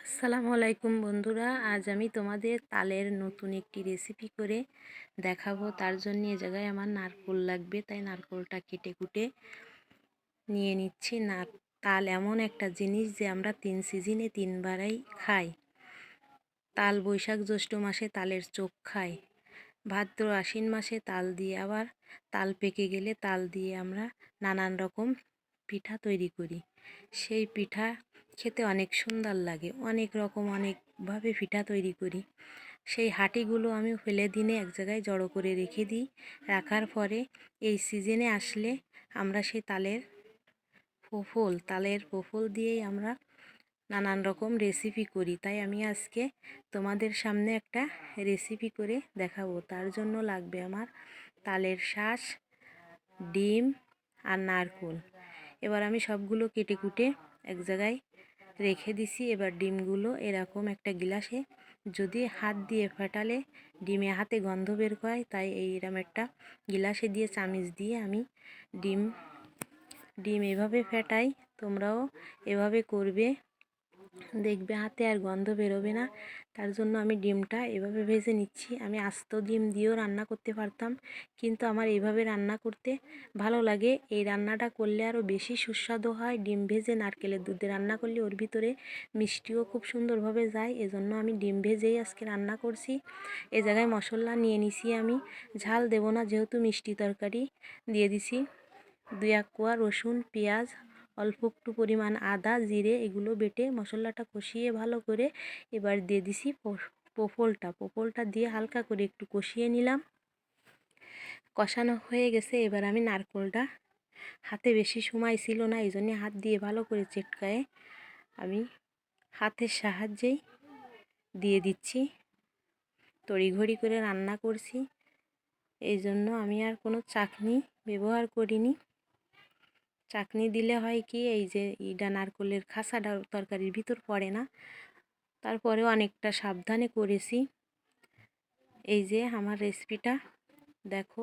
আসসালামু আলাইকুম বন্ধুরা, আজ আমি তোমাদের তালের নতুন একটি রেসিপি করে দেখাবো। তার জন্য এ জায়গায় আমার নারকেল লাগবে, তাই নারকেলটা কেটে কুটে নিয়ে নিচ্ছি। তাল এমন একটা জিনিস যে আমরা 3 সিজনে 3বারই খাই। তাল বৈশাখ জ্যৈষ্ঠ মাসে তালের চোখ খাই, ভাদ্র আশ্বিন মাসে তাল দিয়ে, আবার তাল পেকে গেলে তাল দিয়ে আমরা নানান রকম পিঠা তৈরি করি। সেই পিঠা খেতে অনেক সুন্দর লাগে, অনেক রকম অনেকভাবে পিঠা তৈরি করি। সেই হাঁটিগুলো আমি ফেলে দিনে এক জায়গায় জড়ো করে রেখে দিই। রাখার পরে এই সিজনে আসলে আমরা সেই তালের ফোফল দিয়েই আমরা নানান রকম রেসিপি করি। তাই আমি আজকে তোমাদের সামনে একটা রেসিপি করে দেখাবো। তার জন্য লাগবে আমার তালের শাঁস, ডিম আর নারকেল। এবার আমি সবগুলো কেটে কুটে এক জায়গায় রেখে দিছি। এবার ডিমগুলো এরকম একটা গ্লাসে, যদি হাত দিয়ে ফেটালে ডিমে হাতে গন্ধ বের হয়, তাই এইরকম একটা গ্লাসে দিয়ে চামিচ দিয়ে আমি ডিম এভাবে ফেটাই। তোমরাও এভাবে করবে, দেখবে হাতে আর গন্ধ বেরোবে না। তার জন্য আমি ডিমটা এভাবে ভেজে নিচ্ছি। আমি আস্ত ডিম দিয়েও রান্না করতে পারতাম, কিন্তু আমার এইভাবে রান্না করতে ভালো লাগে। এই রান্নাটা করলে আরও বেশি সুস্বাদু হয়। ডিম ভেজে নারকেলের দুধে রান্না করলে ওর ভিতরে মিষ্টিও খুব সুন্দরভাবে যায়, এজন্য আমি ডিম ভেজেই আজকে রান্না করছি। এ জায়গায় মশলা নিয়ে নিছি আমি, ঝাল দেব না যেহেতু মিষ্টি তরকারি। দিয়ে দিছি 2-1 কোয়া রসুন, পেঁয়াজ, অল্প একটু পরিমাণ আদা, জিরে, এগুলো বেটে মশলাটা কষিয়ে ভালো করে এবার দিয়ে দিছি পোফলটা দিয়ে হালকা করে একটু কষিয়ে নিলাম। কষানো হয়ে গেছে। এবার আমি নারকেলটা, হাতে বেশি সময় ছিল না, এই জন্যে হাত দিয়ে ভালো করে চেটকায়ে আমি হাতের সাহায্যেই দিয়ে দিচ্ছি। তড়িঘড়ি করে রান্না করছি, এই জন্য আমি আর কোনো চাকনি ব্যবহার করিনি। চাকনি দিলে হয় কি, এই যে এইটা নারকেলের খাসাটা তরকারির ভিতর পড়ে না। তারপরেও অনেকটা সাবধানে করেছি। এই যে আমার রেসিপিটা দেখো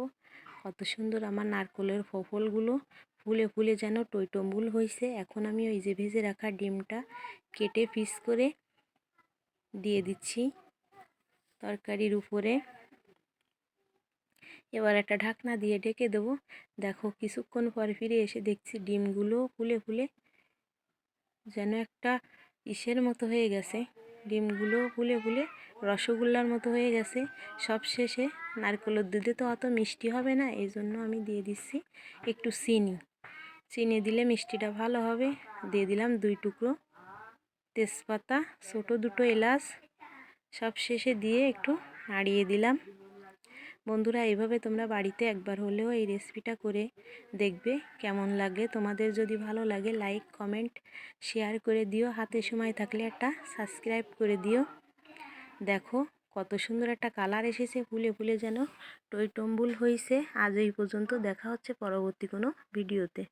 কত সুন্দর আমার নারকেলের ফোফলগুলো ফুলে ফুলে যেন টইটম্বুল হয়েছে। এখন আমি ওই যে ভেজে রাখা ডিমটা কেটে পিস করে দিয়ে দিচ্ছি তরকারির উপরে। এবার একটা ঢাকনা দিয়ে ঢেকে দেবো। দেখো কিছুক্ষণ পরে ফিরে এসে দেখছি ডিমগুলো ফুলে ফুলে যেন একটা ইসের মতো হয়ে গেছে। ডিমগুলো ফুলে ফুলে রসগোল্লার মতো হয়ে গেছে। সব শেষে নারকেলের দুধে তো অত মিষ্টি হবে না, এই জন্য আমি দিয়ে দিচ্ছি একটু চিনি দিলে মিষ্টিটা ভালো হবে। দিয়ে দিলাম 2 টুকরো তেজপাতা, ছোটো 2টো এলাচ, সব শেষে দিয়ে একটু নাড়িয়ে দিলাম। বন্ধুরা, এইভাবে তোমরা বাড়িতে একবার হলেও এই রেসিপিটা করে দেখবে কেমন লাগে। তোমাদের যদি ভালো লাগে লাইক, কমেন্ট, শেয়ার করে দিও। হাতে সময় থাকলে একটা সাবস্ক্রাইব করে দিও। দেখো কত সুন্দর একটা কালার এসেছে, ফুলে ফুলে যেন টইটম্বুল হয়েছে। আজ এই পর্যন্ত, দেখা হচ্ছে পরবর্তী কোনো ভিডিওতে।